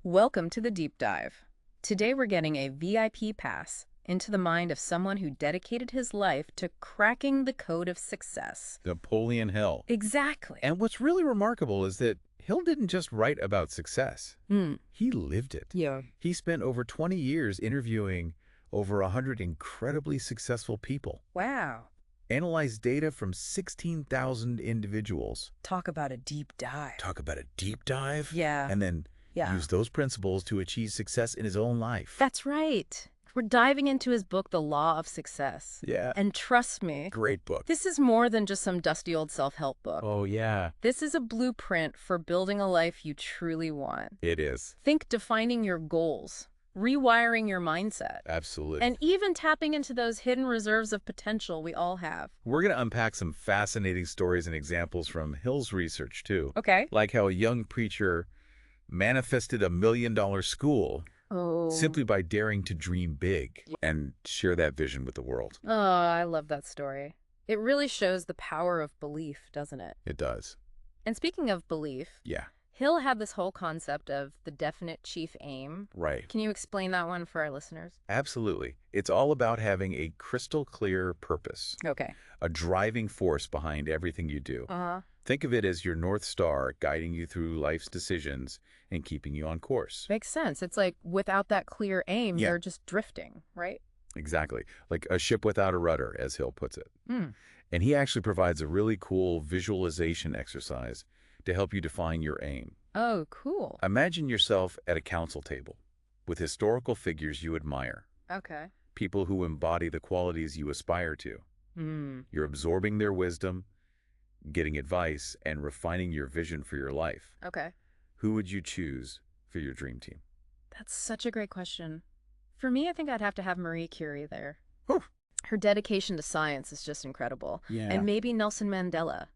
Welcome to the deep dive. Today we're getting a VIP pass into the mind of someone who dedicated his life to cracking the code of success. Napoleon Hill. Exactly. And what's really remarkable is that Hill didn't just write about success. Hmm. He lived it. Yeah. He spent over 20 years interviewing over 100 incredibly successful people, Wow. analyzed data from 16,000 individuals, Talk about a deep dive. talk about a deep dive, Yeah. and then Yeah. use those principles to achieve success in his own life. That's right. We're diving into his book, The Law of Success. Yeah. And trust me, Great book. this is more than just some dusty old self-help book. Oh, yeah. This is a blueprint for building a life you truly want. It is. Think defining your goals, rewiring your mindset, Absolutely. and even tapping into those hidden reserves of potential we all have. We're going to unpack some fascinating stories and examples from Hill's research, too. Okay. Like how a young preacher manifested $1 million school Oh. simply by daring to dream big and share that vision with the world. Oh, I love that story. It really shows the power of belief, doesn't it? It does. And speaking of belief, Yeah, Hill had this whole concept of the definite chief aim. right. Can you explain that one for our listeners? Absolutely. It's all about having a crystal clear purpose, Okay. a driving force behind everything you do. Uh-huh. Think of it as your North Star guiding you through life's decisions and keeping you on course. Makes sense. It's like without that clear aim, Yeah. you're just drifting, right? Exactly. Like a ship without a rudder, as Hill puts it. Hmm. And he actually provides a really cool visualization exercise to help you define your aim. Oh, cool. Imagine yourself at a council table with historical figures you admire, Okay. people who embody the qualities you aspire to. Hmm. You're absorbing their wisdom, getting advice, and refining your vision for your life. Okay. Who would you choose for your dream team? That's such a great question. For me, I think I'd have to have Marie Curie there. Whew. Her dedication to science is just incredible. Yeah. And maybe Nelson Mandela,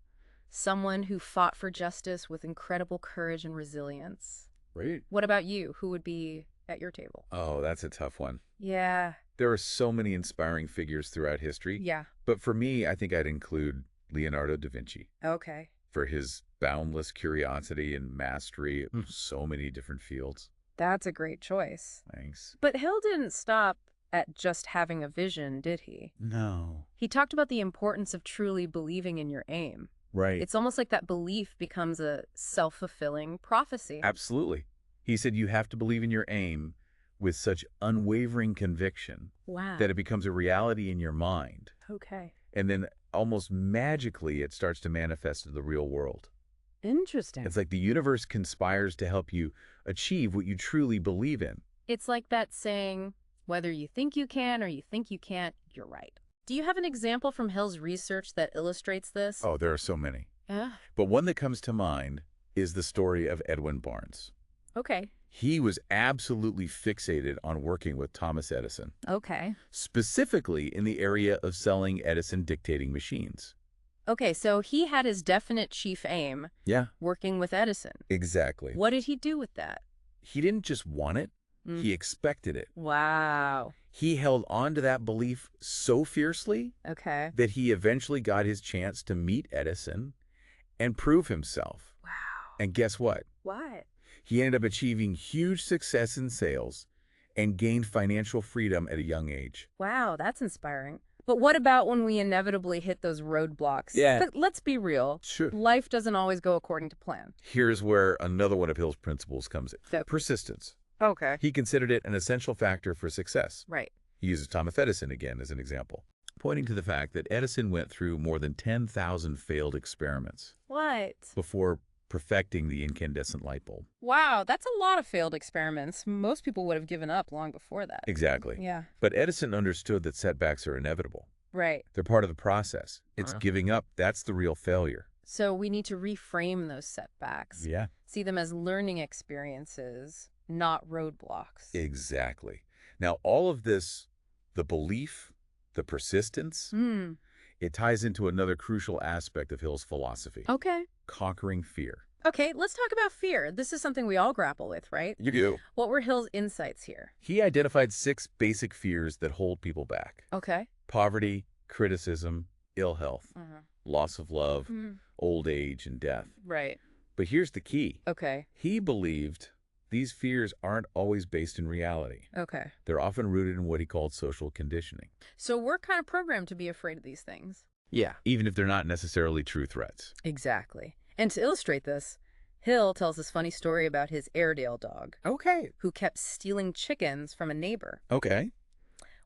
someone who fought for justice with incredible courage and resilience. Right. What about you? Who would be at your table? Oh, that's a tough one. Yeah. There are so many inspiring figures throughout history. Yeah. But for me, I think I'd include Leonardo da Vinci Okay. for his boundless curiosity and mastery of so many different fields. That's a great choice. Thanks. But Hill didn't stop at just having a vision, did he? No. He talked about the importance of truly believing in your aim. Right. It's almost like that belief becomes a self-fulfilling prophecy. Absolutely. He said you have to believe in your aim with such unwavering conviction Wow. that it becomes a reality in your mind. Okay. And then almost magically, it starts to manifest in the real world. Interesting. It's like the universe conspires to help you achieve what you truly believe in. It's like that saying, whether you think you can or you think you can't, you're right. Do you have an example from Hill's research that illustrates this? Oh, there are so many. Yeah. But one that comes to mind is the story of Edwin Barnes. Okay. He was absolutely fixated on working with Thomas Edison, Okay. specifically in the area of selling Edison dictating machines. Okay, so he had his definite chief aim, Yeah, working with Edison. exactly. What did he do with that? He didn't just want it, Mm. he expected it. Wow. He held on to that belief so fiercely Okay. that he eventually got his chance to meet Edison and prove himself. Wow. And guess what? What? He ended up achieving huge success in sales and gained financial freedom at a young age. Wow, that's inspiring. But what about when we inevitably hit those roadblocks? Yeah. But let's be real. Sure. Life doesn't always go according to plan. Here's where another one of Hill's principles comes in. So- Persistence. Okay. He considered it an essential factor for success. Right. He uses Thomas Edison again as an example, pointing to the fact that Edison went through more than 10,000 failed experiments What? before perfecting the incandescent light bulb. Wow, that's a lot of failed experiments. Most people would have given up long before that. Exactly. Yeah. But Edison understood that setbacks are inevitable. Right. They're part of the process. It's giving up. That's the real failure. So we need to reframe those setbacks. Yeah. See them as learning experiences, not roadblocks. Exactly. Now, all of this, the belief, the persistence, Hmm. it ties into another crucial aspect of Hill's philosophy, Okay. conquering fear. Okay, let's talk about fear. This is something we all grapple with, right? You do. What were Hill's insights here? He identified 6 basic fears that hold people back: Okay. poverty, criticism, ill health, loss of love, Mhm. old age, and death. Right. But here's the key. Okay. He believed these fears aren't always based in reality. Okay. They're often rooted in what he called social conditioning, So we're kind of programmed to be afraid of these things. Yeah. even if they're not necessarily true threats. Exactly. And to illustrate this, Hill tells this funny story about his Airedale dog, Okay. who kept stealing chickens from a neighbor. Okay.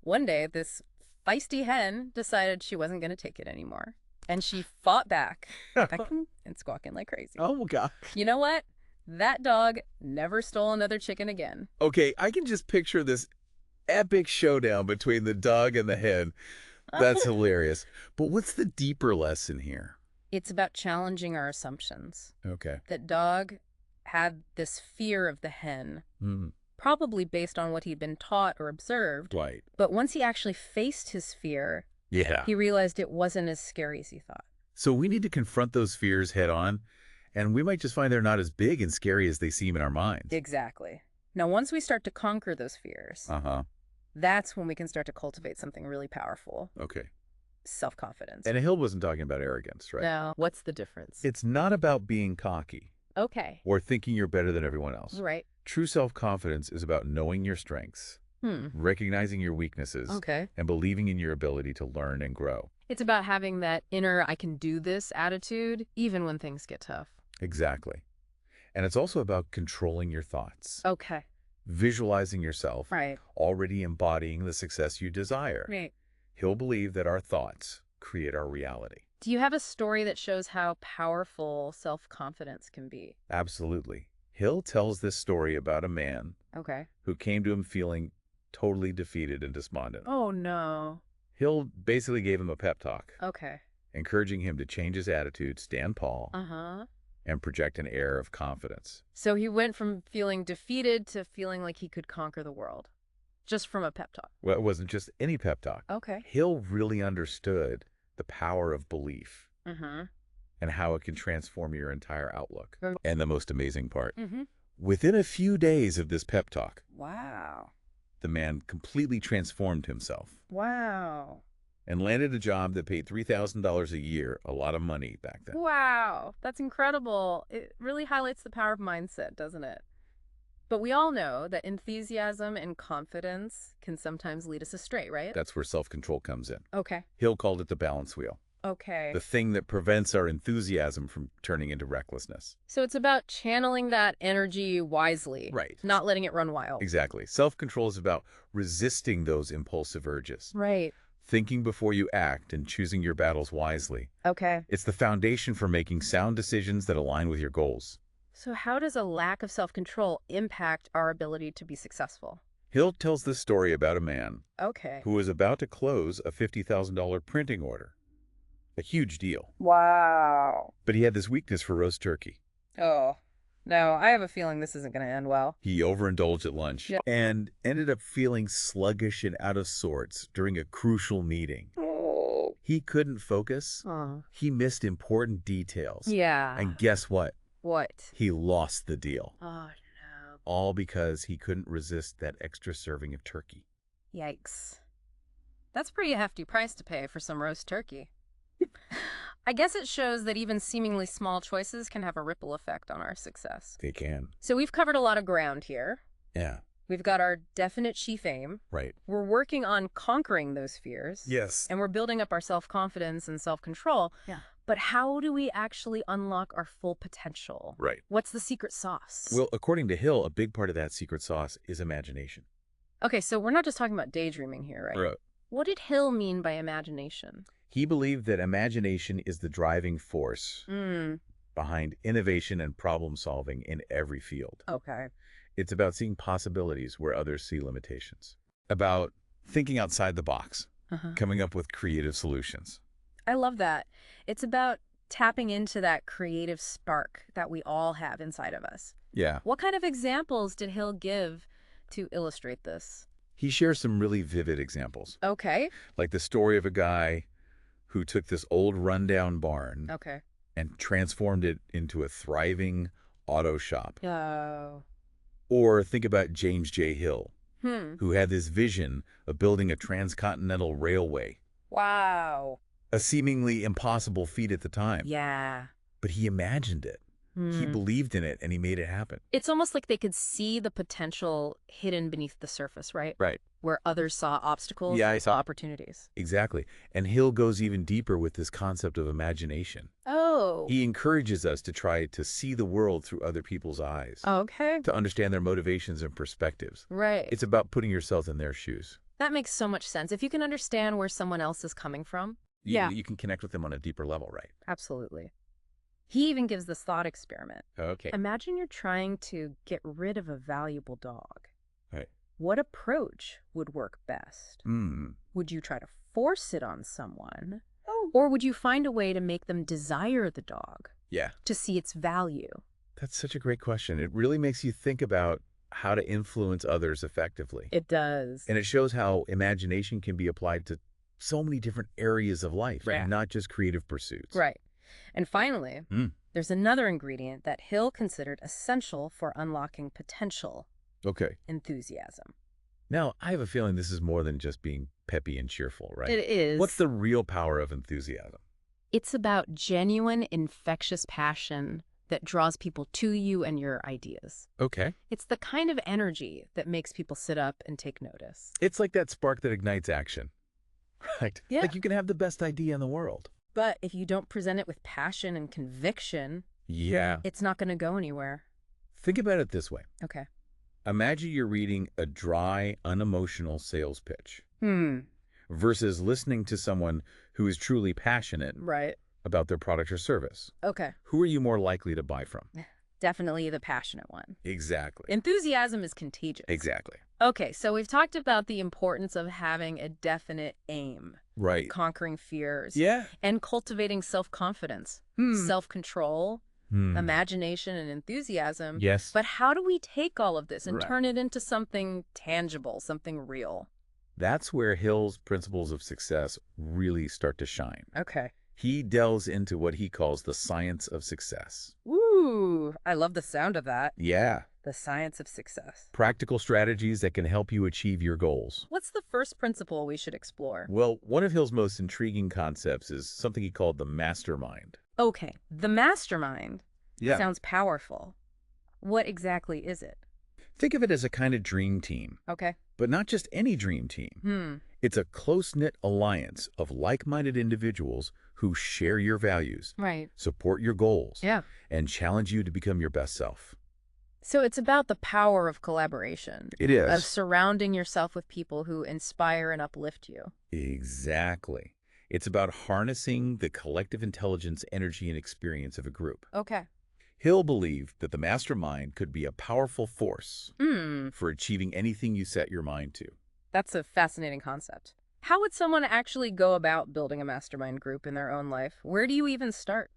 One day, this feisty hen decided she wasn't going to take it anymore. And she fought back, pecking and squawking like crazy. Oh, God. You know what? That dog never stole another chicken again. Okay, I can just picture this epic showdown between the dog and the hen. That's hilarious. But what's the deeper lesson here? It's about challenging our assumptions. Okay. That dog had this fear of the hen, probably based on what he'd been taught or observed. Right. But once he actually faced his fear, Yeah. he realized it wasn't as scary as he thought. So we need to confront those fears head on, and we might just find they're not as big and scary as they seem in our minds. Exactly. Now, once we start to conquer those fears, Uh-huh. that's when we can start to cultivate something really powerful. Okay. Self-confidence. And Hill wasn't talking about arrogance, right? No. What's the difference? It's not about being cocky Okay. or thinking you're better than everyone else. Right. True self-confidence is about knowing your strengths, Hmm. recognizing your weaknesses, Okay. and believing in your ability to learn and grow. It's about having that inner I can do this attitude, even when things get tough. Exactly. And it's also about controlling your thoughts, Okay. visualizing yourself, Right. already embodying the success you desire. Right. He'll believe that our thoughts create our reality. Do you have a story that shows how powerful self-confidence can be? Absolutely. Hill tells this story about a man Okay. who came to him feeling totally defeated and despondent. Oh, no. Hill basically gave him a pep talk, Okay. encouraging him to change his attitude, stand tall, Uh-huh. and project an air of confidence. So he went from feeling defeated to feeling like he could conquer the world, just from a pep talk. Well, it wasn't just any pep talk. Okay. Hill really understood the power of belief Mm-hmm. and how it can transform your entire outlook. Oh. And the most amazing part, Mm-hmm. within a few days of this pep talk, Wow. the man completely transformed himself Wow. and landed a job that paid $3,000 a year, a lot of money back then. Wow. That's incredible. It really highlights the power of mindset, doesn't it? But we all know that enthusiasm and confidence can sometimes lead us astray, right? That's where self-control comes in. Okay. Hill called it the balance wheel, Okay. the thing that prevents our enthusiasm from turning into recklessness. So it's about channeling that energy wisely. Right. Not letting it run wild. Exactly. Self-control is about resisting those impulsive urges, Right. thinking before you act and choosing your battles wisely. Okay. It's the foundation for making sound decisions that align with your goals. So how does a lack of self-control impact our ability to be successful? Hill tells this story about a man Okay. who was about to close a $50,000 printing order. A huge deal. Wow. But he had this weakness for roast turkey. Oh, no, I have a feeling this isn't going to end well. He overindulged at lunch Yeah. and ended up feeling sluggish and out of sorts during a crucial meeting. Oh. He couldn't focus. Oh. He missed important details. Yeah. And guess what? What? He lost the deal. Oh, no. All because he couldn't resist that extra serving of turkey. Yikes. That's a pretty hefty price to pay for some roast turkey. I guess it shows that even seemingly small choices can have a ripple effect on our success. They can. So we've covered a lot of ground here. Yeah. We've got our definite chief aim. Right. We're working on conquering those fears. Yes. And we're building up our self-confidence and self-control. Yeah. But how do we actually unlock our full potential? Right. What's the secret sauce? Well, according to Hill, a big part of that secret sauce is imagination. Okay, so we're not just talking about daydreaming here, right? What did Hill mean by imagination? He believed that imagination is the driving force behind innovation and problem solving in every field. Okay. It's about seeing possibilities where others see limitations. About thinking outside the box, coming up with creative solutions. I love that. It's about tapping into that creative spark that we all have inside of us. Yeah. What kind of examples did Hill give to illustrate this? He shares some really vivid examples, Okay. like the story of a guy who took this old rundown barn Okay. and transformed it into a thriving auto shop. Oh. Or think about James J. Hill, Hmm. who had this vision of building a transcontinental railway, Wow. a seemingly impossible feat at the time. Yeah. But he imagined it. He Hmm. believed in it and he made it happen. It's almost like they could see the potential hidden beneath the surface, right? Right. Where others saw obstacles Yeah, I as saw. opportunities. Exactly. And Hill goes even deeper with this concept of imagination. Oh. He encourages us to try to see the world through other people's eyes, Okay. to understand their motivations and perspectives. Right. It's about putting yourself in their shoes. That makes so much sense. If you can understand where someone else is coming from. You can connect with them on a deeper level, right? Absolutely. He even gives this thought experiment. Okay. Imagine you're trying to get rid of a valuable dog. Right. What approach would work best? Hmm. Would you try to force it on someone? Oh. Or would you find a way to make them desire the dog, Yeah. to see its value? That's such a great question. It really makes you think about how to influence others effectively. It does. And it shows how imagination can be applied to so many different areas of life, Right. and not just creative pursuits. Right. And finally, Mm. there's another ingredient that Hill considered essential for unlocking potential: Okay. enthusiasm. Now, I have a feeling this is more than just being peppy and cheerful, right? It is. What's the real power of enthusiasm? It's about genuine, infectious passion that draws people to you and your ideas. Okay. It's the kind of energy that makes people sit up and take notice. It's like that spark that ignites action, right? Yeah. Like you can have the best idea in the world. But if you don't present it with passion and conviction, Yeah. it's not going to go anywhere. Think about it this way. Okay. Imagine you're reading a dry, unemotional sales pitch Hmm. versus listening to someone who is truly passionate Right. about their product or service. Okay. Who are you more likely to buy from? Definitely the passionate one. Exactly. Enthusiasm is contagious. Exactly. Okay, so we've talked about the importance of having a definite aim, Right. conquering fears, Yeah. and cultivating self-confidence, self-control, imagination, and enthusiasm. Yes. But how do we take all of this and Right. turn it into something tangible, something real? That's where Hill's principles of success really start to shine. Okay. He delves into what he calls the science of success. Ooh, I love the sound of that. Yeah. The science of success. Practical strategies that can help you achieve your goals. What's the first principle we should explore? Well, one of Hill's most intriguing concepts is something he called the mastermind. Okay, the mastermind Yeah. sounds powerful. What exactly is it? Think of it as a kind of dream team, Okay. but not just any dream team. It's a close-knit alliance of like-minded individuals who share your values, Right. support your goals, Yeah. and challenge you to become your best self. So it's about the power of collaboration, It of is. surrounding yourself with people who inspire and uplift you. Exactly. It's about harnessing the collective intelligence, energy, and experience of a group. Okay. Hill believed that the mastermind could be a powerful force Hmm. for achieving anything you set your mind to. That's a fascinating concept. How would someone actually go about building a mastermind group in their own life? Where do you even start?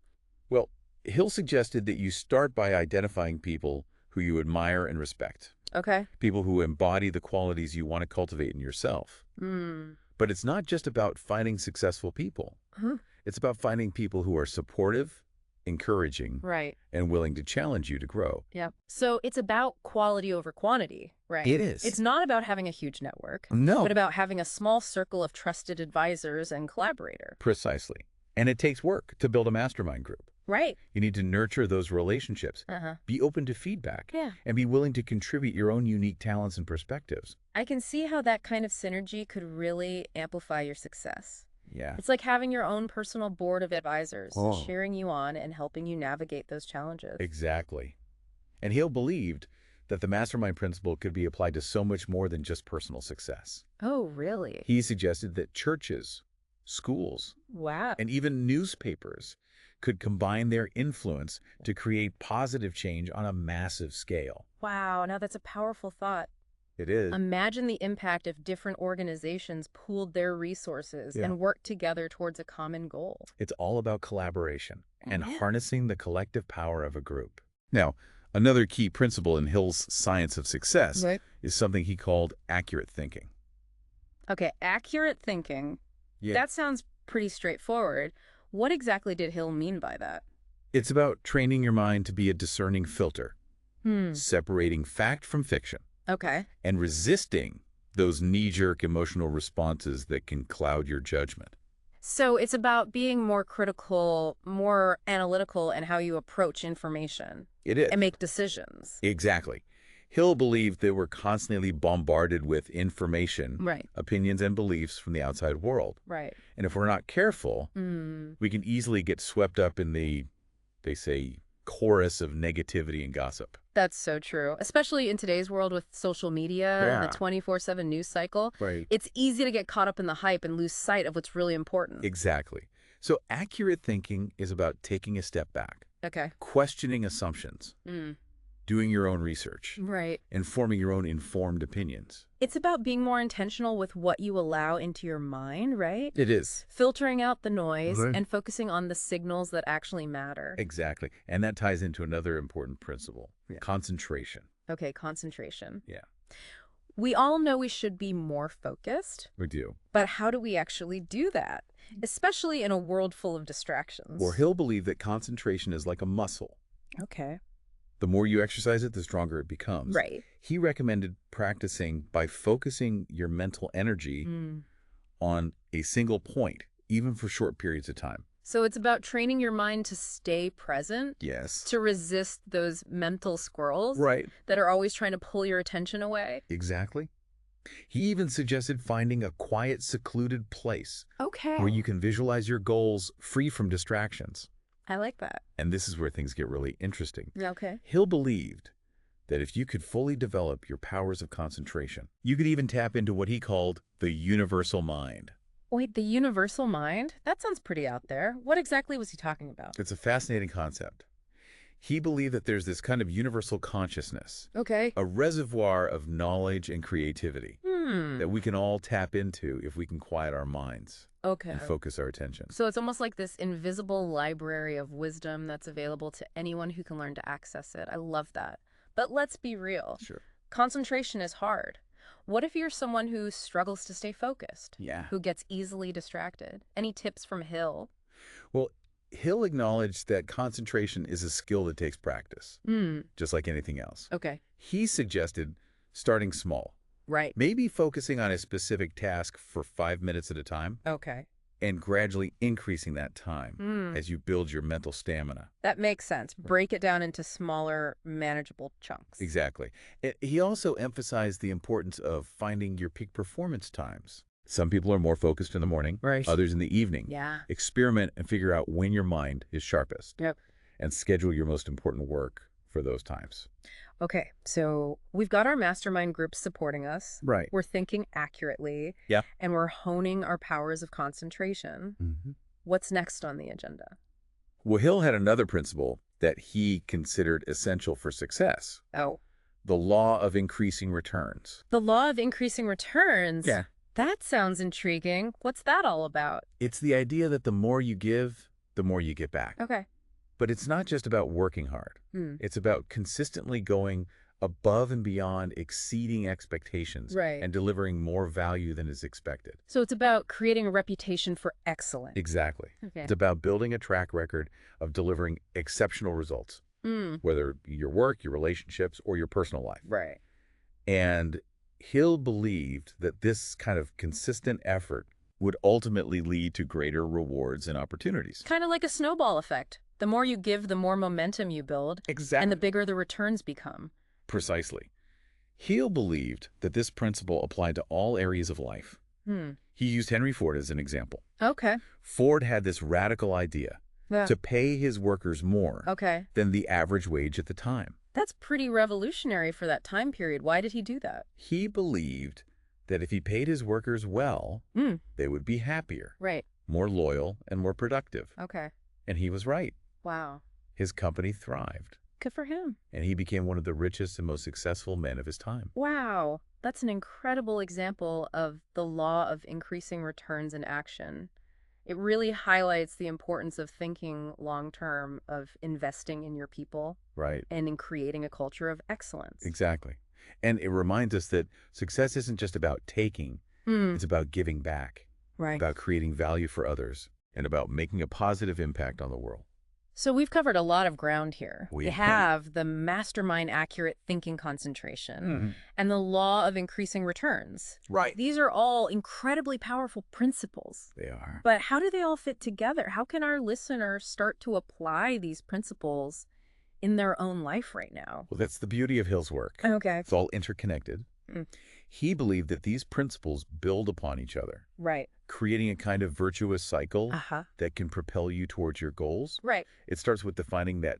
Well, Hill suggested that you start by identifying people who you admire and respect, Okay. people who embody the qualities you want to cultivate in yourself. Hmm. But it's not just about finding successful people. Huh. It's about finding people who are supportive, encouraging, Right. and willing to challenge you to grow. Yeah. So it's about quality over quantity, right? It is. It's not about having a huge network, No. but about having a small circle of trusted advisors and collaborators. Precisely. And it takes work to build a mastermind group. Right. You need to nurture those relationships, Uh-huh. be open to feedback, Yeah. and be willing to contribute your own unique talents and perspectives. I can see how that kind of synergy could really amplify your success. Yeah. It's like having your own personal board of advisors Oh. cheering you on and helping you navigate those challenges. Exactly. And Hill believed that the mastermind principle could be applied to so much more than just personal success. Oh, really? He suggested that churches, schools, Wow. and even newspapers could combine their influence to create positive change on a massive scale. Wow. Now that's a powerful thought. It is. Imagine the impact if different organizations pooled their resources Yeah. and worked together towards a common goal. It's all about collaboration and Yeah. harnessing the collective power of a group. Now, another key principle in Hill's science of success Right. is something he called accurate thinking. Okay, accurate thinking. Yeah. That sounds pretty straightforward. What exactly did Hill mean by that? It's about training your mind to be a discerning filter, separating fact from fiction, Okay. and resisting those knee-jerk emotional responses that can cloud your judgment. So it's about being more critical, more analytical in how you approach information It is. and make decisions. Exactly. Hill believed they were constantly bombarded with information, Right. opinions, and beliefs from the outside world. Right. And if we're not careful, Mm. we can easily get swept up in the, they say, chorus of negativity and gossip. That's so true. Especially in today's world with social media and the Yeah. 24/7 news cycle. Right. It's easy to get caught up in the hype and lose sight of what's really important. Exactly. So accurate thinking is about taking a step back, Okay. questioning assumptions, Mm. doing your own research, Right. and forming your own informed opinions. It's about being more intentional with what you allow into your mind, right? It is. Filtering out the noise Right. and focusing on the signals that actually matter. Exactly. And that ties into another important principle, concentration. Okay, concentration. Yeah, We all know we should be more focused, we do. but how do we actually do that? Especially in a world full of distractions. Well, Hill believed that concentration is like a muscle. Okay. The more you exercise it, the stronger it becomes. Right. He recommended practicing by focusing your mental energy on a single point, even for short periods of time. So it's about training your mind to stay present, Yes. to resist those mental squirrels Right. that are always trying to pull your attention away. Exactly. He even suggested finding a quiet, secluded place Okay. where you can visualize your goals free from distractions. I like that. And this is where things get really interesting. Okay. Hill believed that if you could fully develop your powers of concentration, you could even tap into what he called the universal mind. Wait, the universal mind? That sounds pretty out there. What exactly was he talking about? It's a fascinating concept. He believed that there's this kind of universal consciousness, Okay. a reservoir of knowledge and creativity that we can all tap into if we can quiet our minds Okay. and focus our attention. So it's almost like this invisible library of wisdom that's available to anyone who can learn to access it. I love that. But let's be real. Sure. Concentration is hard. What if you're someone who struggles to stay focused? Yeah. Who gets easily distracted? Any tips from Hill? Well, Hill acknowledged that concentration is a skill that takes practice, just like anything else. Okay. He suggested starting small, Right. maybe focusing on a specific task for 5 minutes at a time, Okay. and gradually increasing that time as you build your mental stamina. That makes sense. Break it down into smaller, manageable chunks. Exactly. He also emphasized the importance of finding your peak performance times. Some people are more focused in the morning, Right. others in the evening. Yeah. Experiment and figure out when your mind is sharpest. Yep. And schedule your most important work for those times. Okay, so we've got our mastermind groups supporting us. Right. We're thinking accurately. Yeah. And we're honing our powers of concentration. What's next on the agenda? Well, Hill had another principle that he considered essential for success, Oh, the law of increasing returns. the law of increasing returns. Yeah. That sounds intriguing. What's that all about? It's the idea that the more you give, the more you get back. Okay. But it's not just about working hard. It's about consistently going above and beyond, exceeding expectations, Right. and delivering more value than is expected. So it's about creating a reputation for excellence. Exactly. Okay. It's about building a track record of delivering exceptional results, whether your work, your relationships, or your personal life. Right. And Hill believed that this kind of consistent effort would ultimately lead to greater rewards and opportunities. Kind of like a snowball effect. The more you give, the more momentum you build, Exactly. and the bigger the returns become. Precisely. Hill believed that this principle applied to all areas of life. He used Henry Ford as an example. Okay. Ford had this radical idea Yeah. to pay his workers more Okay. than the average wage at the time. That's pretty revolutionary for that time period. Why did he do that? He believed that if he paid his workers well, they would be happier, Right. more loyal, and more productive. Okay. And he was right. Wow. His company thrived, Good for him. and he became one of the richest and most successful men of his time. Wow. That's an incredible example of the law of increasing returns in action. It really highlights the importance of thinking long-term, of investing in your people, Right. and in creating a culture of excellence. Exactly. And it reminds us that success isn't just about taking, it's about giving back, Right. about creating value for others, and about making a positive impact on the world. So we've covered a lot of ground here. We We have. have the mastermind accurate thinking concentration Mhm. and the law of increasing returns. Right. These are all incredibly powerful principles. They are. But how do they all fit together? How can our listeners start to apply these principles in their own life right now? Well, that's the beauty of Hill's work. Okay. It's all interconnected. Mm. He believed that these principles build upon each other, Right. creating a kind of virtuous cycle Uh-huh. that can propel you towards your goals. Right. It starts with defining that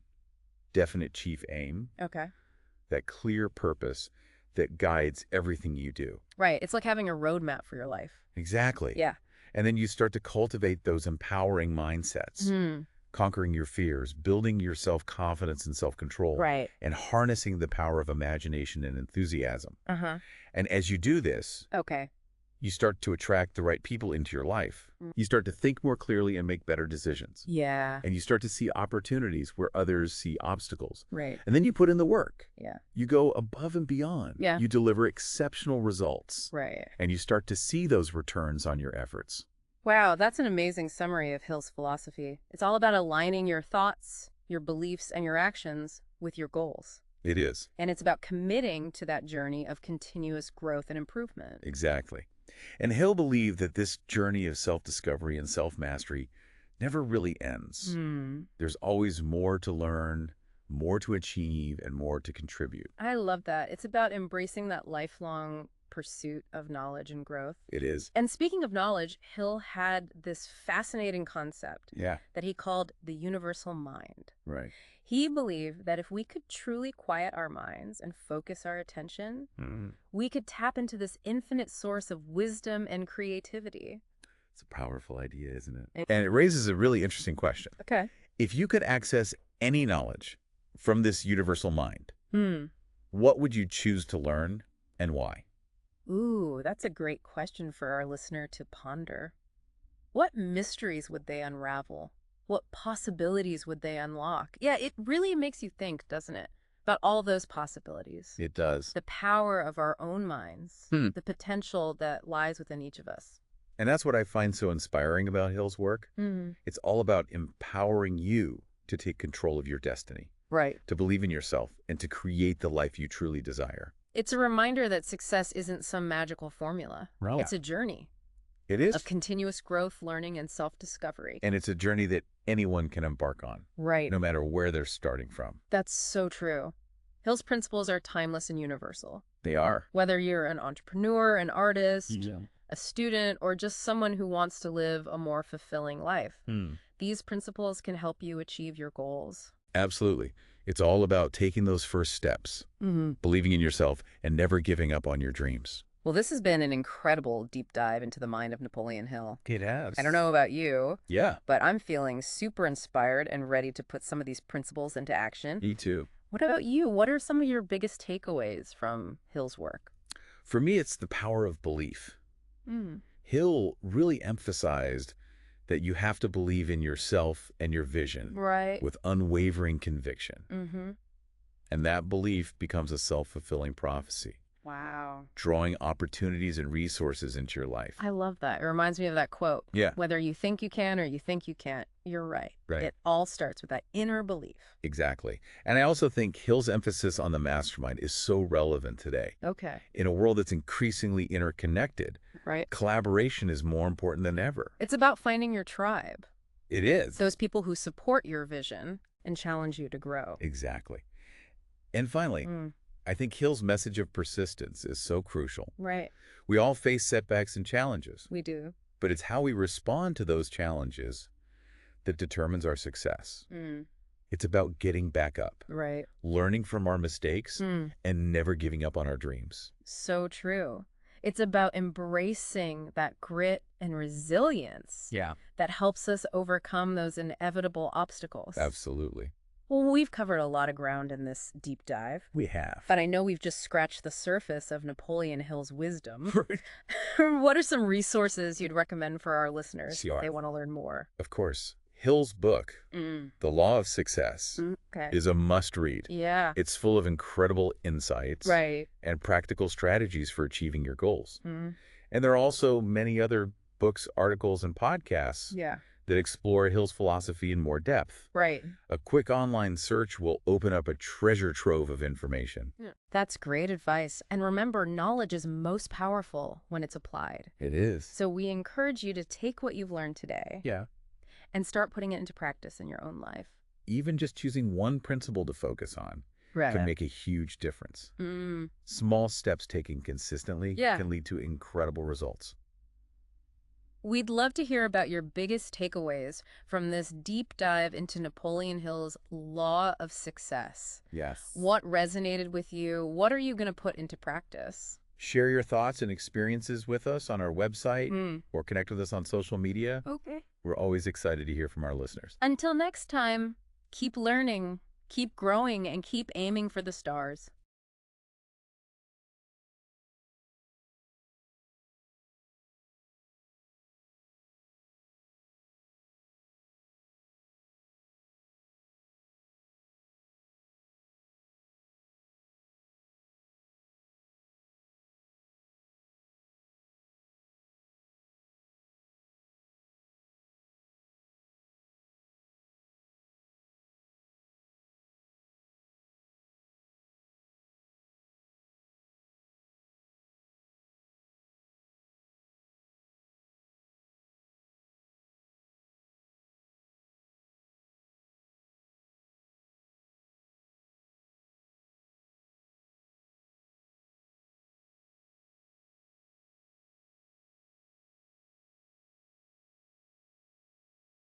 definite chief aim, Okay. that clear purpose that guides everything you do. Right. It's like having a roadmap for your life. Exactly. Yeah. And then you start to cultivate those empowering mindsets, Hmm. conquering your fears, building your self-confidence and self-control, Right. and harnessing the power of imagination and enthusiasm. Uh-huh. And as you do this, Okay. you start to attract the right people into your life. Mm. You start to think more clearly and make better decisions. Yeah. And you start to see opportunities where others see obstacles. Right. And then you put in the work. Yeah. You go above and beyond. Yeah. You deliver exceptional results. Right. And you start to see those returns on your efforts. Wow, that's an amazing summary of Hill's philosophy. It's all about aligning your thoughts, your beliefs, and your actions with your goals. It is. And it's about committing to that journey of continuous growth and improvement. Exactly. And Hill believed that this journey of self-discovery and self-mastery never really ends. There's always more to learn, more to achieve, and more to contribute. I love that. It's about embracing that lifelong pursuit of knowledge and growth. It is. And speaking of knowledge, Hill had this fascinating concept Yeah, that he called the universal mind. right. He believed that if we could truly quiet our minds and focus our attention, we could tap into this infinite source of wisdom and creativity. It's a powerful idea, isn't it? And it raises a really interesting question. Okay. If you could access any knowledge from this universal mind, Hmm. what would you choose to learn and why? Ooh, that's a great question for our listener to ponder. What mysteries would they unravel? What possibilities would they unlock? Yeah, it really makes you think, doesn't it? About all those possibilities. It does. The power of our own minds, the potential that lies within each of us. And that's what I find so inspiring about Hill's work. It's all about empowering you to take control of your destiny, Right. to believe in yourself, and to create the life you truly desire. It's a reminder that success isn't some magical formula. Right. It's a journey It is. of continuous growth, learning, and self-discovery. And it's a journey that anyone can embark on, Right. no matter where they're starting from. That's so true. Hill's principles are timeless and universal. They are. Whether you're an entrepreneur, an artist, a student, or just someone who wants to live a more fulfilling life, these principles can help you achieve your goals. Absolutely. It's all about taking those first steps, believing in yourself, and never giving up on your dreams. Well, this has been an incredible deep dive into the mind of Napoleon Hill. It has. I don't know about you, Yeah, but I'm feeling super inspired and ready to put some of these principles into action. me too. What about you? What are some of your biggest takeaways from Hill's work? For me, it's the power of belief. Mm. Hill really emphasized that you have to believe in yourself and your vision Right. with unwavering conviction. Mm-hmm. And that belief becomes a self-fulfilling prophecy, Wow. drawing opportunities and resources into your life. I love that. It reminds me of that quote. Yeah. Whether you think you can or you think you can't, you're right. Right. It all starts with that inner belief. Exactly. And I also think Hill's emphasis on the mastermind is so relevant today. Okay. In a world that's increasingly interconnected, Right. collaboration is more important than ever. It's about finding your tribe, It is. those people who support your vision and challenge you to grow. Exactly. And finally, Mm. I think Hill's message of persistence is so crucial. Right. We all face setbacks and challenges, We do. but it's how we respond to those challenges that determines our success. Mm. It's about getting back up, Right. learning from our mistakes, Mm. and never giving up on our dreams. So true. It's about embracing that grit and resilience Yeah. that helps us overcome those inevitable obstacles. Absolutely. Well, we've covered a lot of ground in this deep dive, We have. but I know we've just scratched the surface of Napoleon Hill's wisdom. What are some resources you'd recommend for our listeners Sure. if they want to learn more? Of course, Hill's book, Mm. The Law of Success, Okay. is a must-read. Yeah. It's full of incredible insights Right. and practical strategies for achieving your goals. Mm. And there are also many other books, articles, and podcasts Yeah. that explore Hill's philosophy in more depth. Right. A quick online search will open up a treasure trove of information. Yeah. That's great advice. And remember, knowledge is most powerful when it's applied. It is. So we encourage you to take what you've learned today Yeah. and start putting it into practice in your own life. Even just choosing one principle to focus on can Right. make a huge difference. Mm. Small steps taken consistently Yeah. can lead to incredible results. We'd love to hear about your biggest takeaways from this deep dive into Napoleon Hill's law of success. Yes. What resonated with you? What are you going to put into practice? Share your thoughts and experiences with us on our website Mm. or connect with us on social media. Okay. We're always excited to hear from our listeners. Until next time, keep learning, keep growing, and keep aiming for the stars.